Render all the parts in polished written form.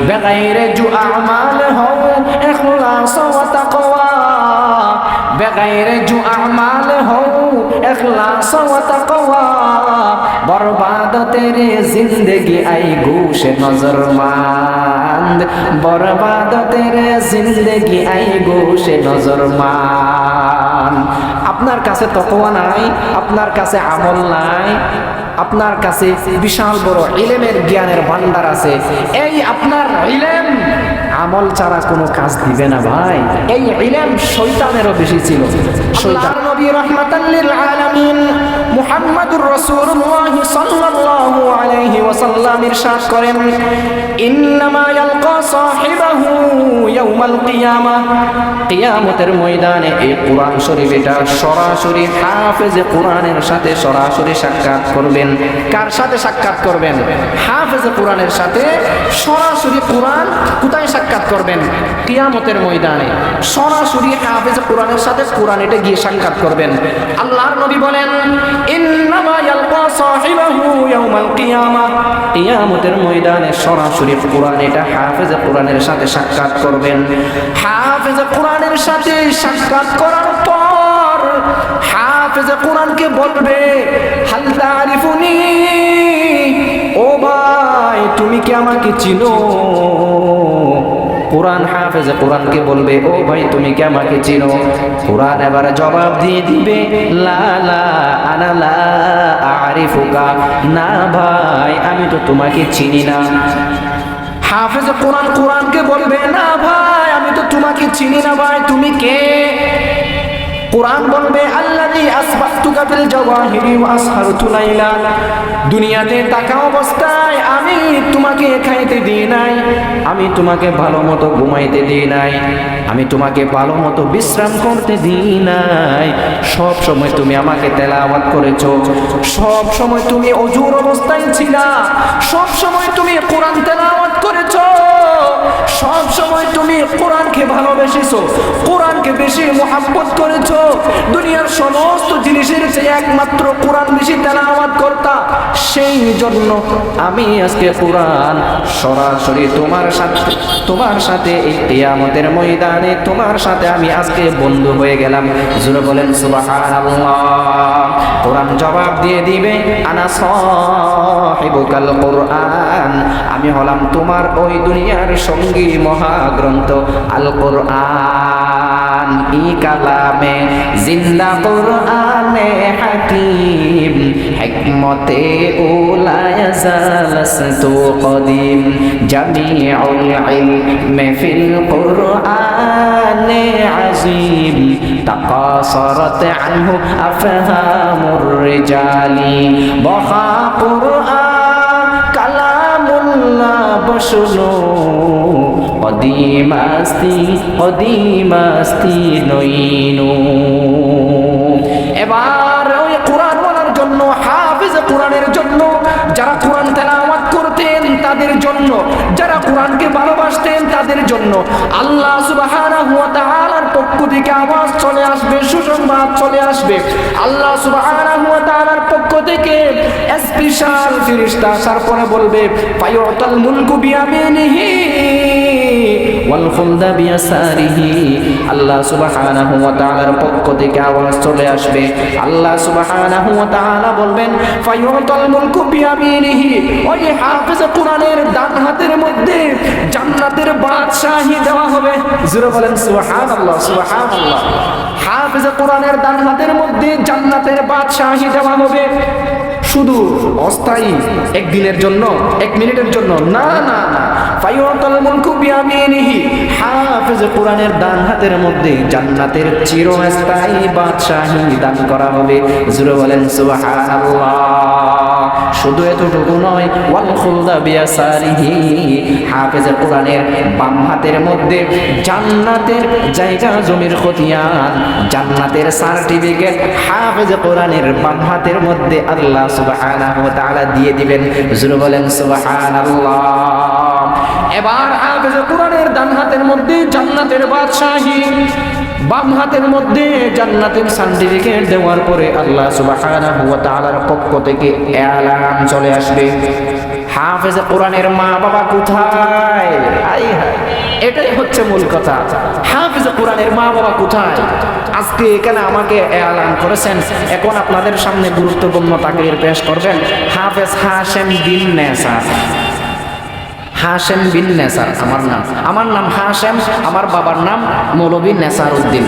বেগাইরে জু আমাল হও ইখলাস ওয়া তাকওয়া বেগাইরে জু আমাল হও ইখলাস ওয়া তাকওয়া বরবাদ তেরে জিंदगी आई गोश नजरमंद बर्बाद तेरे जिंदगी आई गोश नजरमंद আপনার কাছে তাকওয়া নাই, আপনার কাছে আমল নাই, আপনার কাছে বিশাল বড় ইলমের জ্ঞানের ভান্ডার আছে, এই আপনার ইলম আমল ছাড়া কোনো কাজ দিবে না ভাই। এই ইলম শয়তানেরও বেশি ছিল। আল্লাহর নবী রাহমাতাল লিল আলামিন মুহাম্মাদুর রাসূলুল্লাহ সাল্লাল্লাহু আলাইহি ওয়াসাল্লাম ইরশাদ করেন, ইন্নামা ইয়ালকা সাহিবাহু ইয়াউমাল কিয়ামাহ, কিয়ামতের ময়দানে এই কোরআন শরীফ এটা সরাসরি হাফেজে কোরআনের সাথে সরাসরি সাক্ষাৎ করবেন। কার সাথে সাক্ষাৎ করবেন? হাফেজে কোরআনের সাথে সরাসরি। কোরআন কোথায় সাক্ষাৎ করবেন? কিয়ামতের ময়দানে সরাসরি হাফেজে কোরআনের সাথে কোরআন এটা গিয়ে সাক্ষাৎ করবেন। আল্লাহর নবী বলেন, ইন্নামা ইয়ালকা সাহিবাহু ইয়াউমাল কিয়ামাহ, কিয়ামতের ময়দানে সরাসরি কোরআন এটা হাফেজে কোরআনের সাথে সাক্ষাৎ করবেন। হাফেজে কোরআনের সাথে সাক্ষাৎ করার পর হাফেজে কোরআনকে বলবে, হাল তারিফুনি, ও ভাই তুমি কি আমাকে চিনো? কোরআন হাফেজে কোরআনকে বলবে, ও ভাই তুমি কি আমাকে চিনো? কোরআন এবারে জবাব দিয়ে দিবে, লা লা আনা লা আরিফুকা, না ভাই আমি তো তোমাকে চিনি না। হাফেজে কোরআন কোরআনকে বলবে, না ভাই আমি তো তোমাকে চিনি না, ভাই তুমি কে? কোরআন বলবে, আল্লাযী আসবাতুকা বিল জাওয়াহিরি ওয়া আসহারতু লাইলা, দুনিয়াতে থাকা অবস্থায় আমি তোমাকে খাইতে দিই নাই, আমি তোমাকে ভালো মতো ঘুমাইতে দিই নাই, আমি তোমাকে ভালো মতো বিশ্রাম করতে দিই নাই, সব সময় তুমি আমাকে তেলাওয়াত করেছো, সব সময় তুমি ওযুর অবস্থায় ছিলা, সব সময় তুমি কোরআন তেলাওয়াত করেছো, সব সময় তুমি কোরআনকে ভালোবেসেছো, কোরআনকে বেশি মুহাব্বত করেছো, দুনিয়ার সমস্ত জিনিসের চেয়ে একমাত্র কোরআন বেশি তেলাওয়াত করতা, সেই জন্য আমি আজকে কোরআন সরাসরি তোমার সাথে এই কিয়ামতের ময়দানে তোমার সাথে আমি আজকে বন্ধু হয়ে গেলাম। জোরে বলেন সুবহানাল্লাহ। কোরআন জবাব দিয়ে দিবে, আনা সাহিবুকাল কোরআন, আমি হলাম তোমার ওই দুনিয়ার সঙ্গী মহাগ্রন্থ আল কোরআন, ই কালামে জিন্দা কোরআনে হাকিম, হিকমতে উলা ইয়াজালাস্তু কদিম, জামিউল ইলমি ফিল কোরআনে আযীম, তাকাসারাত আনহু আফহামুর রিজালি, বহা কোরআন কালামুল্লাহ বশুনো, কদিমাস্তি নইনু। এবার ওই কোরআন বলার জন্য, হাফেজ কোরআনের জন্য, যারা কোরআন তেলাওয়াত করতেন তাদের জন্য, যারা কোরআনকে ভালোবাসতেন তাদের জন্য আল্লাহ সুবহানাহু ওয়া তাআলার পক্ষ থেকে আওয়াজ চলে আসবে, সুসংবাদ চলে আসবে। আল্লাহ সুবহানাহু ওয়া তাআলার পক্ষ থেকে স্পেশাল ফেরেশতা আসার পরে বলবে, ফায়ুতাল মুলকু বিয়ামিনিহি ওয়াল খুলদা বিয়াসারিহি, আল্লাহ সুবহানাহু ওয়া তাআলার পক্ষ থেকে আওয়াজ চলে আসবে। আল্লাহ সুবহানাহু ওয়া তাআলা বলবেন, ফায়ুতাল মুলকু বিয়ামিনিহি, ওই হাফেজ কোরআনের ডান হাতের মধ্যে জান্নাতের বাদশাহী দেওয়া হবে। জোরে বলেন সুবহানাল্লাহ, সুবহানাল্লাহ। হাফেজ কোরআনের ডান হাতের মধ্যে জান্নাতের বাদশাহী দেওয়া হবে। শুধু অস্থায়ী একদিনের জন্য, এক মিনিটের জন্য না, না না। ফায়ুতাল মুলকু বিয়ামিনিহি, হাফেজ কোরআনের ডান হাতের মধ্যে জান্নাতের চিরস্থায়ী বাদশাহী দান করা হবে। জোরে বলেন সুবহানাল্লাহ। শুধু এতটুকু নয়, ওয়াল খুলদা বিয়াসারিহি, হাফেজ কোরআনের বাম হাতের মধ্যে জান্নাতের জায়গা জমির খতিয়ান, জান্নাতের সার্টিফিকেট হাফেজ কোরআনের বাম হাতের মধ্যে আল্লাহ সুবহানাহু ওয়া তাআলা দিয়ে দিবেন। জোরে বলেন সুবহানাল্লাহ। এবার হাফেজ কোরআনের ডান হাতের মধ্যে জান্নাতের বাদশাহী, বাম হাতের মধ্যে জান্নাতের সার্টিফিকেট দেওয়ার পরে আল্লাহ সুবহানাহু ওয়া তাআলার পক্ষ থেকে এলান চলে আসবে, হাফেজ কোরআনের মা বাবা কোথায়? এটাই হচ্ছে মূল কথা। হাফেজ কোরআনের মা বাবা কোথায়? আজকে এখানে আমাকে এলান করেছেন, এখন আপনাদের সামনে গুরুত্বপূর্ণ তাকরীর পেশ করবেন হাফেজ হাশেম বিন নেসার। হাশেম বিন নেসার আমার নাম হাশেম, আমার বাবার নাম মৌলভী নেসার উদ্দিন।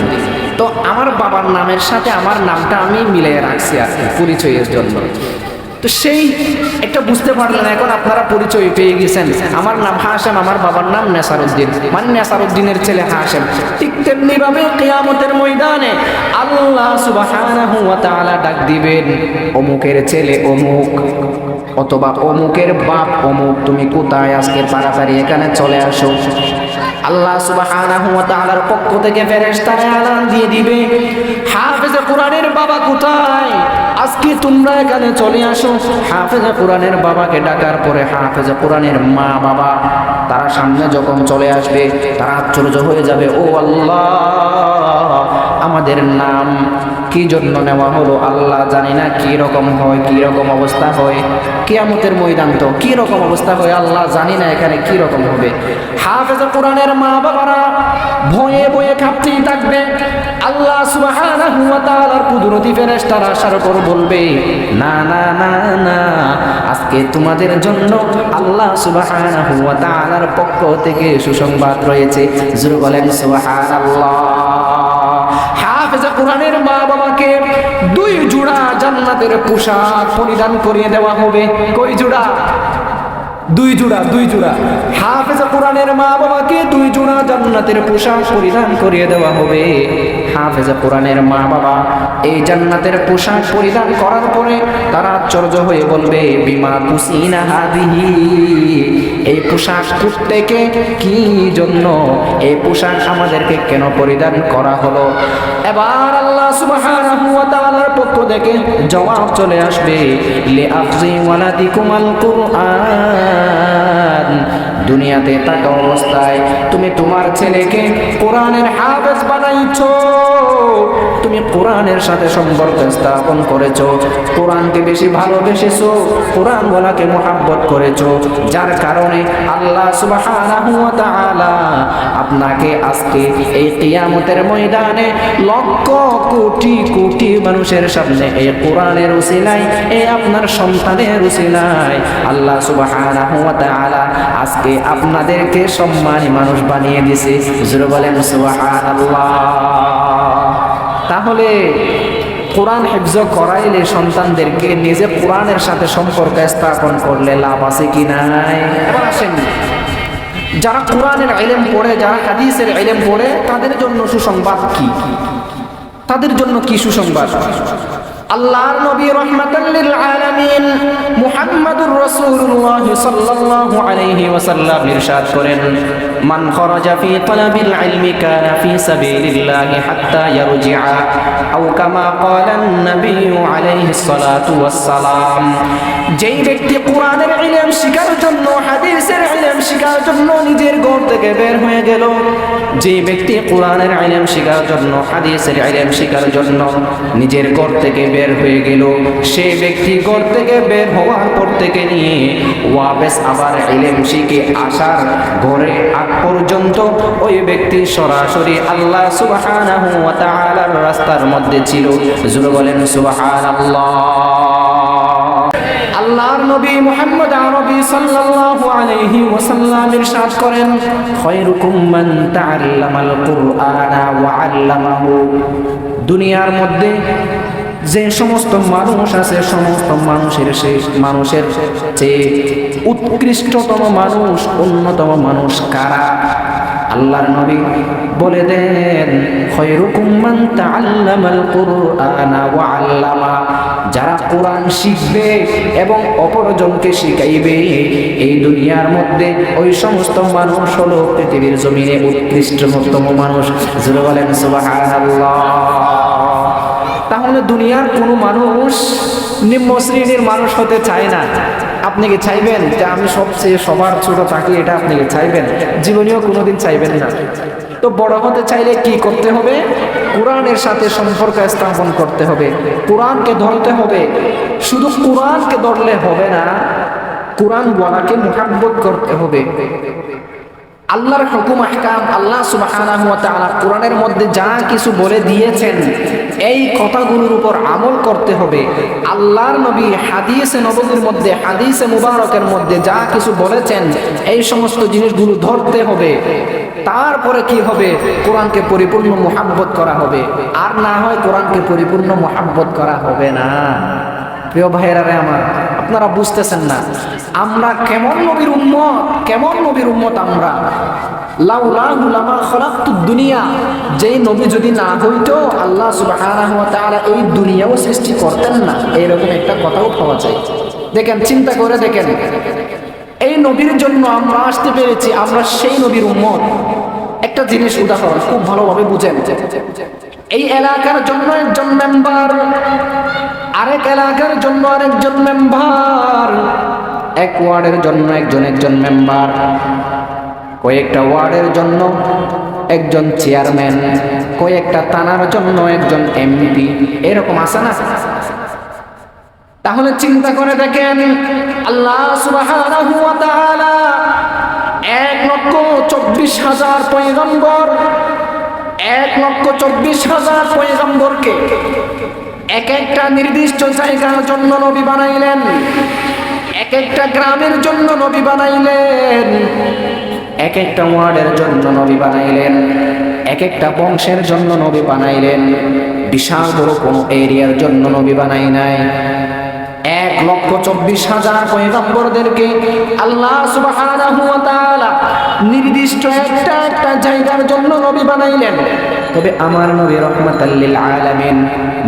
তো আমার বাবার নামের সাথে আমার নামটা আমি মিলিয়ে রাখছি আর কি পরিচয়ের জন্য। তো সেই একটা বুঝতে পারলেন, এখন আপনারা পরিচয় পেয়ে গেছেন। আমার নাম হাশেম, আমার বাবার নাম নেসারউদ্দিন, মানে নেসারউদ্দিনের ছেলে হাশেম। ঠিক তেমনি ভাবে কিয়ামতের ময়দানে আল্লাহ সুবহানাহু ওয়া তাআলা ডাক দিবেন, অমুকের ছেলে অমুক, অথবা অমুকের বাপ অমুক, তুমি কোথায়? আজকে তাড়াতাড়ি এখানে চলে আসো। আল্লাহ সুবহানাহু ওয়া তাআলার পক্ষ থেকে ফেরেশতারা এলান দিয়ে দিবে, হাফেজ কোরআনের বাবা কোথায়? আজকে তোমরা এখানে চলে আসো। হাফেজ কোরআনের বাবাকে ডাকার পরে হাফেজ কোরআনের মা বাবা তারা সামনে যখন চলে আসবে, তারা আশ্চর্য হয়ে যাবে, ও আল্লাহ, আমাদের নাম কি জন্য নেওয়া হলো আল্লাহ জানি না, কি রকম হয়, কি রকম অবস্থা হয় কিয়ামতের ময়দান, তো কি রকম অবস্থা হয় আল্লাহ জানি না, এখানে কি রকম হবে। হাফেজ কোরআনের মা বাবারা ভয়ে ভয়ে কাঁপতেই থাকবে। আল্লাহ সুবহানাহু ওয়া তাআলার কুদরতি ফেরেশতারা আসার পর বলবে, না না না না, আজকে তোমাদের জন্য আল্লাহ সুবহানাহু ওয়া তাআলার পক্ষ থেকে সুসংবাদ রয়েছে। জোরে বলেন সুবহানাল্লাহ। হাফেজ কোরআনের মা বাবাকে 2 জোড়া জান্নাতের পোশাক পরিধান করিয়ে দেওয়া হবে। কয় জোড়া? 2 জোড়া, 2 জোড়া। হাফেজ কোরআনের মা বাবাকে 2 জোড়া জান্নাতের পোশাক পরিধান করিয়ে দেওয়া হবে। হাফেজ কোরআনের মা বাবা এই জান্নাতের পোশাক পরিধান করার পরে তারা আশ্চর্য হয়ে বলবে, বিমা কুসিনা হাদিহি, এই পোশাক থেকে কি জন্য, এই পোশাক আমাদেরকে কেন পরিধান করা হলো? এবার আল্লাহ সুবহানাহু ওয়া তাআলার পক্ষ থেকে জবাব চলে আসবে, লিআফজি ওয়ালাদিকুমাল কুরআন, দুনিয়াতে থাকা অবস্থায় তুমি তোমার ছেলেকে কোরআনের হাফেজ বানাইছো, তুমি কোরআনের সাথে সম্পর্ক স্থাপন করেছো, কোরআনকে বেশি ভালোবেসেছো, কোরআন ওয়ালাকে মুহাব্বত করেছো, যার কারণে আল্লাহ সুবহানাহু ওয়া তাআলা আপনাকে আজকে এই কিয়ামতের ময়দানে লক্ষ কোটি কোটি মানুষের সামনে এই কোরআনের উসিলায়, এই আপনার সন্তানের উসিলায় আল্লাহ সুবহানাহু ওয়া তাআলা আজকে আপনাদেরকে সম্মানী মানুষ বানিয়ে দিয়েছে। জোরে বলেন সুবহানাল্লাহ। তাহলে কোরআন হিফজ করাইলে সন্তানদেরকে নিজে কোরআনের সাথে সম্পর্ক স্থাপন করলে লাভ আছে কি নাই? এবার আসেন, যারা কোরআনের ইলম পড়ে, যারা হাদিসের ইলম পড়ে, তাদের জন্য সুসংবাদ কি? তাদের জন্য কি সুসংবাদ? আল্লাহর নবী রাহমাতাল লিল আলামিন মুহাম্মাদুর রাসূলুল্লাহ সাল্লাল্লাহু আলাইহি ওয়াসাল্লাম ইরশাদ করেন, মান খারাজা ফি তালাবিল ইলমি কানা ফি সাবিলিল্লাহি হাত্তা ইয়ারজিআ আও কামা ক্বালান নবী আলাইহিস সালাতু ওয়াস সালাম, যেই ব্যক্তি কোরআনের ইলম শিখার জন্য, হাদিসের ইলম শিখার জন্য নিজের ঘর থেকে বের হয়ে গেল, যে ব্যক্তি কোরআনের ইলম শিখার জন্য, হাদিসের ইলম শিখার জন্য নিজের ঘর থেকে বের হয়ে গেল, সেই ব্যক্তি ঘর থেকে বের হওয়ার পর থেকে নিয়ে ওয়াপস আবার ইলম শিখে আসার ঘরে আগ পর্যন্ত ওই ব্যক্তি সরাসরি আল্লাহ সুবহানাহু ওয়া তাআলার রাস্তার মধ্যে ছিল। জোরে বলেন সুবহানাল্লাহ। আল্লাহর নবী মুহাম্মদ আরবি সাল্লাল্লাহু আলাইহি ওয়াসাল্লাম ইরশাদ করেন, খায়রুকুম মান তাআল্লামাল কুরআনা ওয়া আল্লামাহু, দুনিয়ার মধ্যে যে সমস্ত মানুষ আছে, সমস্ত মানুষের চেয়ে উৎকৃষ্টতম মানুষ, অন্যতম মানুষ কারা? আল্লাহর নবী বলে দেন, খায়রুকুম মান তাআল্লামাল কুরআনা ওয়া আল্লামা, যারা কোরআন শিখবে এবং অপরজনকে শিখাইবে, এই দুনিয়ার মধ্যে ওই সমস্ত মানুষ হলো পৃথিবীর জমিনে উৎকৃষ্টতম মানুষ। জোরে বলেন সুবহানাল্লাহ। তাহলে দুনিয়ার কোনো মানুষ নিম্ন শ্রেণীর মানুষ হতে চায় না। আপনি কি চাইবেন যে আমি সবচেয়ে সবার ছোট থাকি? এটা আপনি কি চাইবেন? জীবনেও কোনোদিন চাইবেন না। তো বড় হতে চাইলে কি করতে হবে? কোরআনের সাথে সম্পর্ক স্থাপন করতে হবে, কোরআনকে ধরতে হবে। শুধু কোরআনকে ধরলে হবে না, কোরআন ওয়ালাকে মুহাব্বত করতে হবে। আল্লাহর হুকুম আহকাম, আল্লাহ সুবহানাহু ওয়া তাআলা কোরআনের মধ্যে যা কিছু বলে দিয়েছেন এই কথাগুলোর উপর আমল করতে হবে। আল্লাহর নবী হাদিসে নববীর মধ্যে, হাদিসে মুবারকের মধ্যে যা কিছু বলেছেন এই সমস্ত জিনিসগুলো ধরতে হবে। তারপরে কি হবে? কোরআনকে পরিপূর্ণ মুহাব্বত করা হবে। আর না হয় কোরআনকে পরিপূর্ণ মুহাব্বত করা হবে না। প্রিয় ভাইয়েরা আমার, আপনারা বুঝতেছেন না আমরা কেমন নবীর উম্মত, কেমন নবীর উম্মত আমরা। লাউলাহু লামা খালাকতুদ দুনিয়া, যেই নবী যদি না হইতো আল্লাহ সুবহানাহু ওয়া তাআলা এই দুনিয়াও সৃষ্টি করতেন না, এরকম একটা কথাও পাওয়া যায়। দেখেন, চিন্তা করে দেখেন, এই নবীর জন্য আমরা আসতে পেরেছি, আমরা সেই নবীর উম্মত। একটা জিনিস উদাহরণ খুব ভালোভাবে বুঝেন। এই এলাকার জন্য একজন মেম্বার, আরেক এলাকার জন্য আরেকজন মেম্বার, এক ওয়ার্ডের জন্য একজন মেম্বার, কয়েকটা ওয়ার্ডের জন্য একজন চেয়ারম্যান, কয়েকটা থানার জন্য একজন এমপি, এরকম আছে না? তাহলে চিন্তা করে দেখেন, আল্লাহ সুবহানাহু ওয়া তাআলা 1,24,000 পয়গম্বর, 1,24,000 পয়গম্বরকে এক একটা নির্দিষ্ট জায়গার জন্য নবী বানাইলেন, এক একটা গ্রামের জন্য নবী বানাইলেন, এক একটা ওয়ার্ডের জন্য নবী বানাইলেন, এক একটা বংশের জন্য নবী বানাইলেন। বিশাল বড় কোনো এরিয়ার জন্য নবী বানাই নাই। 1,24,000 পয়গম্বরদেরকে আল্লাহ সুবহানাহু ওয়া তাআলা নির্দিষ্ট একটা একটা জায়গার জন্য নবী বানাইলেন। তবে আমার নবী রাহমাতাল লিল আলামিন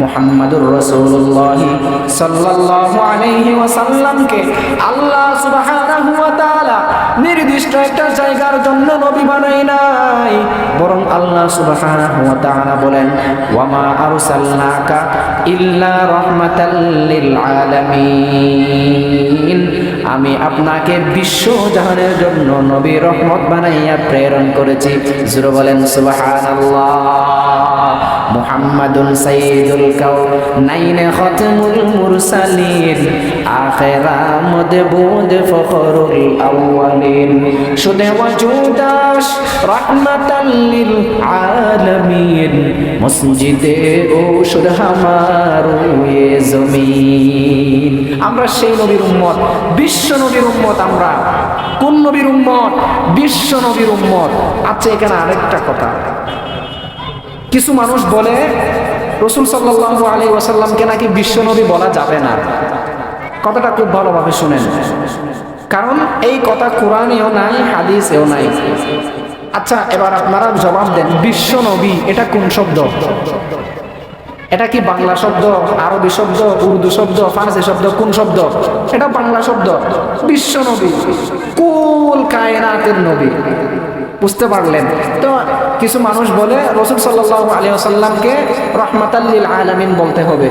মুহাম্মাদুর রাসূলুল্লাহ সাল্লাল্লাহু আলাইহি ওয়াসাল্লামকে আল্লাহ সুবহানাহু ওয়া তাআলা নির্দিষ্ট একটা জায়গার জন্য নবী বানাই নাই, বরং আল্লাহ সুবহানাহু ওয়া তাআলা বলেন, ওয়া মা আরসালনাকা ইল্লা রাহমাতাল লিল আলামিন, আমি আপনাকে বিশ্ব জাহানের জন্য নবী রহমত বানাইয়া প্রেরণ করেছি। জোরে বলেন সুবহানাল্লাহ। মুহাম্মাদুন সাইয়্যিদুল কাউনাইন খাতামুল মুরসালিন, আখিরা মদবুদ ফখরুল আউয়ালিন, শুদে ওয়াজুদাস রাহমাতাল লিল আলামিন, মসজিদে ও শুদ হামারো ইয়ে জমিন। আমরা সেই নবীর উম্মত, বিশ্ব নবীর উম্মত। আমরা কোন নবীর উম্মত? বিশ্ব নবীর উম্মত। আচ্ছা, এখানে আরেকটা কথা, কিছু মানুষ বলে রাসূল সাল্লাল্লাহু আলাইহি ওয়াসাল্লামকে নাকি বিশ্ব নবী বলা যাবে না। কথাটা খুব ভালোভাবে শুনেন, কারণ এই কথা কোরআনেও নাই, হাদিসেও নাই। আচ্ছা, এবার আপনারা জবাব দেন, বিশ্ব নবী এটা কোন শব্দ? এটা কি বাংলা শব্দ, আরবি শব্দ, উর্দু শব্দ, ফার্সি শব্দ? কোন শব্দ? এটা বাংলা শব্দ। বিশ্ব নবী, কুল কায়নাতের নবী। বুঝতে পারলেন তো? কিছু মানুষ বলে রাসূল সাল্লাল্লাহু আলাইহি ওয়াসাল্লামকে রাহমাতাল লিল আলামিন বলতে হবে,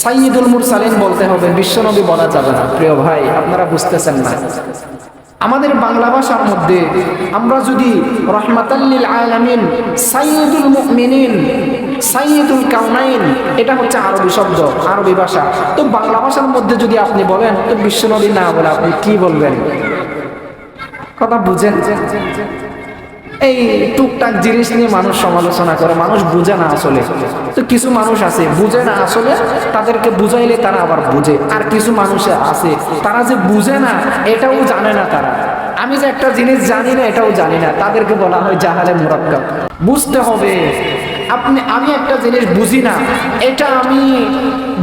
সাইয়্যিদুল মুরসালিন বলতে হবে, বিশ্ব নবী বলা যাবে না। প্রিয় ভাই, আপনারা বুঝতেছেন না, আমাদের বাংলা ভাষার মধ্যে আমরা যদি রাহমাতাল লিল আলামিন, সাইয়্যিদুল মুমিনিন, সাইয়্যিদুল কাউনাইন, এটা হচ্ছে আরবি শব্দ, আরবি ভাষা। তো বাংলা ভাষার মধ্যে যদি আপনি বলেন তো বিশ্ব নবী না বলে আপনি কি বলবেন? কথা বুঝেন? এই টুকটাক জিনিস নিয়ে মানুষ সমালোচনা করে, মানুষ বুঝে না আসলে। তো কিছু মানুষ আছে বুঝে না আসলে, তাদেরকে বুঝাইলে তারা আবার বুঝে। আর কিছু মানুষ আছে তারা যে বুঝে না এটাও জানে না, তারা আমি যে একটা জিনিস জানি না এটাও জানি না, তাদেরকে বলা হয় জাহালে মুরাক্কাব। বুঝতে হবে, আমি একটা জিনিস বুঝি না, এটা আমি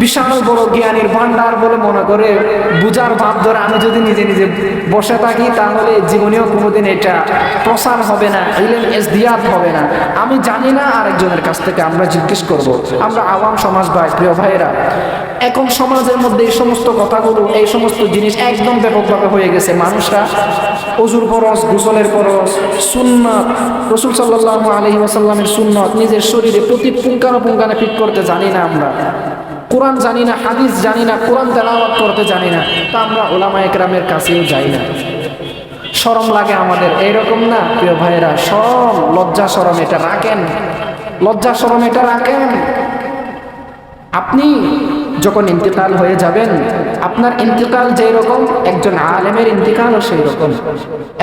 বিশাল বড় জ্ঞানীর ভান্ডার বলে মনে করে বুঝার ভাব ধরে আমি যদি নিজে নিজে বসে থাকি, তাহলে জীবনেও কোনোদিন এটা প্রসার হবে না, ইলম ইজদিয়াদ হবে না। আমি জানি না, আরেকজনের কাছ থেকে আমরা জিজ্ঞেস করব। আমরা আওয়াম সমাজ ভাই, প্রিয় ভাইয়েরা, এখন সমাজের মধ্যে এই সমস্ত কথাগুলো, এই সমস্ত জিনিস একদম ব্যাপকভাবে হয়ে গেছে। মানুষরা ওযুর ফরজ, গোসলের ফরজ, সুন্নাত, রাসূল সাল্লাল্লাহু আলাইহি ওয়াসাল্লামের সুন্নাত নিজের শরীরে প্রতি পুঙ্খানুপুঙ্খানে ফিট করতে জানি না। আমরা কোরআন জানি না, হাদিস জানি না, কোরআন তেলাওয়াত করতে জানি না, তা আমরা উলামায়ে কেরামের কাছেও যাই না। শরম লাগে আমাদের, এইরকম না প্রিয় ভাইয়েরা? সব লজ্জা শরম এটা রাখেন, লজ্জা শরম এটা রাখেন। আপনি যখন ইন্তেকাল হয়ে যাবেন, আপনার ইন্তেকাল যেই রকম একজন আলেমের ইন্তেকালও সেই রকম।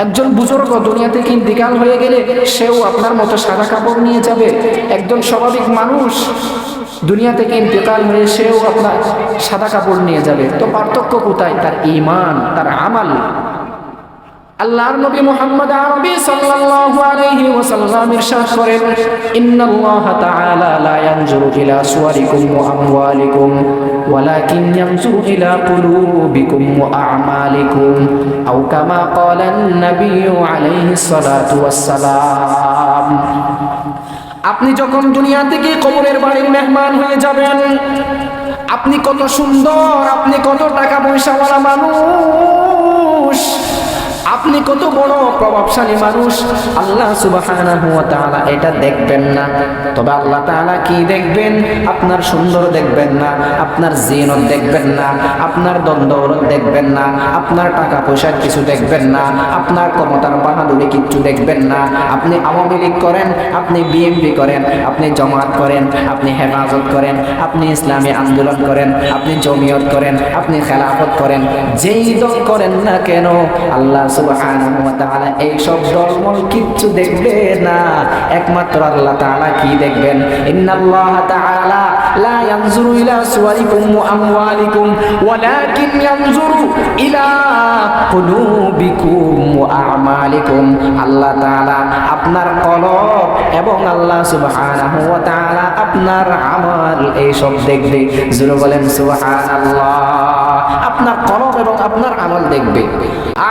একজন বুজুর্গ দুনিয়া থেকে ইন্তেকাল হয়ে গেলে সেও আপনার মতো সাদা কাপড় নিয়ে যাবে। একজন স্বাভাবিক মানুষ দুনিয়া থেকে ইন্তেকাল হয়ে সেও আপনার সাদা কাপড় নিয়ে যাবে। তো পার্থক্য কোথায়? তার ঈমান, তার আমাল। আল্লাহর নবী মুহাম্মদ আরবি সাল্লাল্লাহু আলাইহি ওয়াসাল্লাম ইরশাদ করেন, ইন্নাল্লাহ তাআলা লা ইয়ানজুরু ইলা সুওয়ারিকুম ওয়া আমওয়ালিকুম ওয়ালাকিন ইয়ানজুরু ইলা কুলুবিকুম ওয়া আ'মালিকুম আও কামা ক্বালা an-নাবিয়্যু আলাইহিস সালাতু ওয়াস সালাম। আপনি যখন দুনিয়া থেকে কবরের বাড়ির মেহমান হয়ে যাবেন, আপনি কত সুন্দর, আপনি কত টাকা পয়সাওয়ালা মানুষ, আপনি কত বড় প্রভাবশালী মানুষ, আল্লাহ সুবহানাহু ওয়া তাআলা এটা দেখবেন না। তবে আল্লাহ তাআলা কি দেখবেন? আপনার সুন্দর দেখবেন না, আপনার জিনত দেখবেন না, আপনার দ্বন্দ্ব দেখবেন না, আপনার টাকা পয়সার কিছু দেখবেন না, আপনার ক্ষমতার বাহাদুরি কিচ্ছু দেখবেন না। আপনি আওয়ামী লীগ করেন, আপনি বিএনপি করেন, আপনি জামাত করেন, আপনি হেফাজত করেন, আপনি ইসলামী আন্দোলন করেন, আপনি জমিয়ত করেন, আপনি খেলাফত করেন, যেই দল করেন না কেন, আল্লাহ সুবহানাহু ওয়া তাআলা এই সব দলমল কিচ্ছু দেখবে না। একমাত্র আল্লাহ তাআলা কি দেখবেন? ইন্নাল্লাহ তাআলা লা ইয়ানজুরু ইলা সুওয়ারিকুম ওয়া আমওয়ালিকুম ওয়ালাকিন ইয়ানজুরু ইলা কুলুবিকুম ওয়া আ'মালিকুম। আল্লাহ তাআলা আপনার কলব এবং আল্লাহ সুবহানাহু ওয়া তাআলা আপনার আমল এই সব দেখবে। জোরে বলেন সুবহানাল্লাহ। আপনার কলব এবং আপনার আমল দেখবে।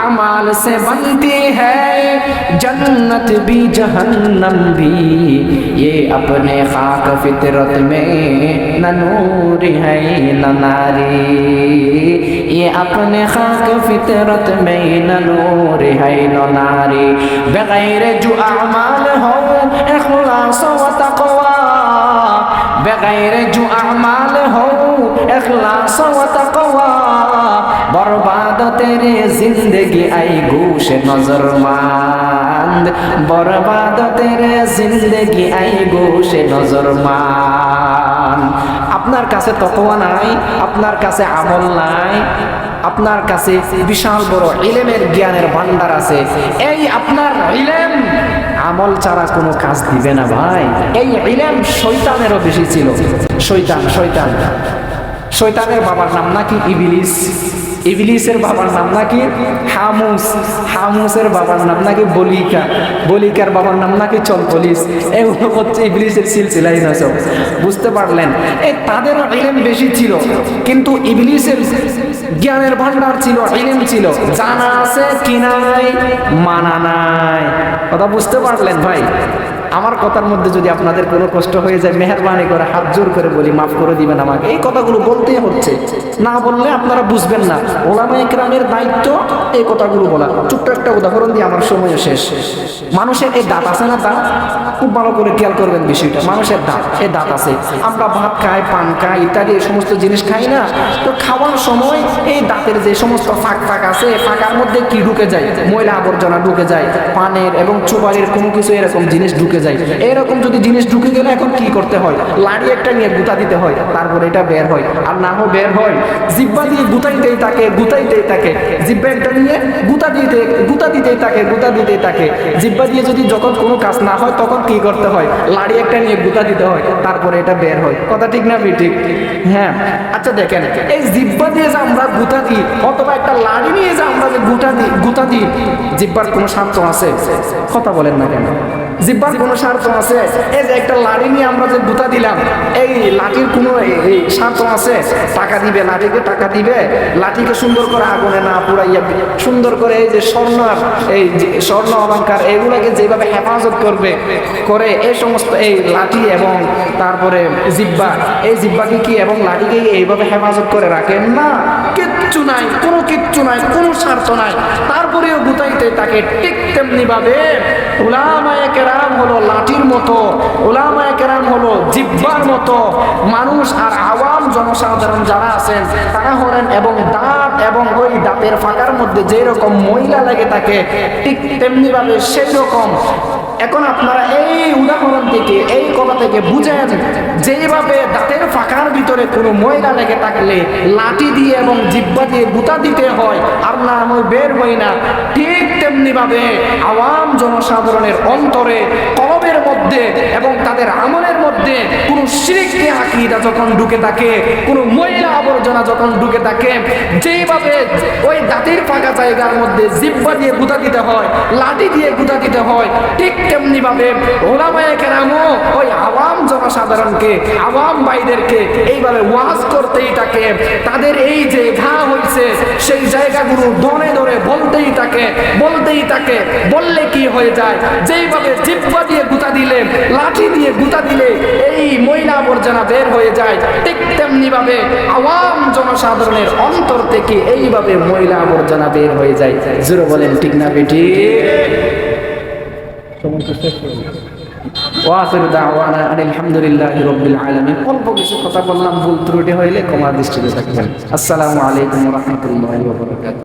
আমাল से बनती है जन्नत भी जहन्नम भी, ये अपने खाक फितरत में न नूर है न नारी, ये अपने खाक फितरत में न नूर है न नारी, बगैर जो अमाल हो इखलास व तक़वा, बगैर जो अमाल हो इखलास व तक़वा, बर्बाद तेरे जिंदगी आई गोश नजर मांद, बर्बाद तेरे जिंदगी आई गोश नजर मांद। আপনার কাছে তাকওয়া নাই, আপনার কাছে আমল নাই, আপনার কাছে বিশাল বড় ইলমের জ্ঞানের ভান্ডার আছে, এই আপনার ইলম আমল ছাড়া কোনো কাজ দিবে না ভাই। এই ইলম শয়তানেরও বেশি ছিল। শয়তানের বাবার নাম নাকি ইবলিস, ইবলিসের বাবার নাম নাকি হামুস, হামুসের বাবার নাম নাকি বলিকা, বলিকার বাবার নাম নাকি চলপলিস। এগুলো হচ্ছে ইবলিসের সিলসিলাই নাসব। বুঝতে পারলেন? এই তাদেরও ইলম বেশি ছিল, কিন্তু ইবলিসের জ্ঞানের ভান্ডার ছিল, ইলম ছিল, জানা আছে কি নাই, মানা নাই। কথা বুঝতে পারলেন ভাই? আমার কথার মধ্যে যদি আপনাদের কোনো কষ্ট হয়ে যায়, মেহেরবানি করে হাত জোর করে বলি, মাফ করে দিবেন আমাকে। এই কথাগুলো বলতেই হচ্ছে, না বললে আপনারা বুঝবেন না। ওলামায়ে কেরামের দায়িত্ব এই কথাগুলো বলা। ছোট্ট একটা উদাহরণ দিয়ে আমার সময় শেষ। মানুষের এই দাঁত আছে না, দাঁত খুব ভালো করে খেয়াল করবেন বিষয়টা। মানুষের দাঁত, এই দাঁত আছে। আমরা ভাত খাই, পান খাই, ইত্যাদি এই সমস্ত জিনিস খাই না? তো খাওয়ার সময় এই দাঁতের যে সমস্ত ফাঁক আছে, ফাঁকার মধ্যে কি ঢুকে যায়? ময়লা আবর্জনা ঢুকে যায়, পানের এবং চুবারের কোনো কিছু এরকম জিনিস ঢুকে যায়। এরকম যদি জিনিস ঢুকে গেলে এখন কি করতে হয়? লাড়ি একটা নিয়ে গুতা দিতে হয়, তারপরে এটা বের হয়। আর না হয় বের হয় জিব্বা দিয়ে গুতাইতেই থাকে, জিব্বা একটা নিয়ে গুতা দিতেই থাকে। জিব্বা দিয়ে যদি যখন কোনো কাজ না হয় তখন কি করতে হয়? লাড়ি একটা নিয়ে গুতা দিতে হয়, তারপরে এটা বের হয়। কথা ঠিক না ঠিক? হ্যাঁ। আচ্ছা দেখেন, এই জিব্বা দিয়ে যে আমরা গুতা দিই, অথবা একটা লাড়ি নিয়ে যে আমরা যে গুতা দিই, জিব্বার কোনো স্বার্থ আছে? কথা বলেন না কেন? জিব্বার কোনো স্বার্থ আছে? এই যে একটা লাঠি নিয়ে আমরা যে গুতা দিলাম, এই লাঠির কোনো এই স্বার্থ আছে? টাকা দিবে, লাঠিকে টাকা দিবে, লাঠিকে সুন্দর করে আগুনে না পুড়াইয়া সুন্দর করে এই যে স্বর্ণ অলংকার এগুলোকে যেভাবে হেফাজত করে এই সমস্ত এই লাঠি এবং তারপরে জিব্বা, এই জিব্বাকে কি এবং লাঠিকে এইভাবে হেফাজত করে রাখেন না? কিচ্ছু নাই, কোনো স্বার্থ নাই, তারপরেও গুতাইতে তাকে। ঠিক তেমনি ভাবে উলামায়ে কেরাম হলো লাঠির মতো, উলামায়ে কেরাম হলো জিহ্বার মতো। মানুষ আর আওয়াম জনসাধারণ যারা আছেন তারা হলেন এবং দাঁত, এবং ওই দাঁতের ফাঁকার মধ্যে যেই রকম ময়লা লেগে থাকে, ঠিক তেমনি ভাবে সেই রকম এখন আপনারা এই উদাহরণ থেকে, এই কথা থেকে বুঝেন, যেইভাবে দাঁতের ফাঁকার ভিতরে কোনো ময়লা লেগে থাকলে লাঠি দিয়ে এবং জিহ্বা দিয়ে গুঁতা দিতে হয় আর না হয় বের হয় না, ঠিক তেমনি ভাবে আওয়াম জনসাধারণের অন্তরে, কলবের মধ্যে এবং তাদের আমলের মধ্যে কোনো শিরকি আকীদা যখন ঢুকে থাকে, কোনো ময়লা আবর্জনা যখন ঢুকে থাকে, যেইভাবে ওই দাঁতের ফাঁকা জায়গার মধ্যে জিহ্বা দিয়ে গুঁতা দিতে হয়, লাঠি দিয়ে গুঁতা দিতে হয়, ঠিক তেমনি ভাবে ওলামায়ে কেরামও ওই আওয়াম জনসাধারণকে, আওয়াম ভাইদেরকে এইভাবে ওয়াজ করতেই থাকে। তাদের এই যে ঘা হয়েছে সেই জায়গাগুলো ধরে ধরে বলতেই থাকে, বলতেই থাকে। বললে কি হয়ে যায়, যেইভাবে জিহ্বা দিয়ে গুঁতা দিলে, লাঠি দিয়ে গুঁতা দিলে এই ময়লা আবর্জনা বের হয়ে যায়, ঠিক তেমনি ভাবে আওয়াম জনসাধারণের অন্তর থেকে এইভাবে ময়লা আবর্জনা বের হয়ে যায়। জোরে বলেন ঠিক না বেটি? ওয়াখির দাওয়ানা আলহামদুলিল্লাহি রাব্বিল আলামিন। অল্প কিছু কথা বললাম, ভুল ত্রুটি হইলে ক্ষমা দৃষ্টিতে থাকবেন। আসসালামু আলাইকুম ওয়া রাহমাতুল্লাহি ওয়া বারাকাতুহু।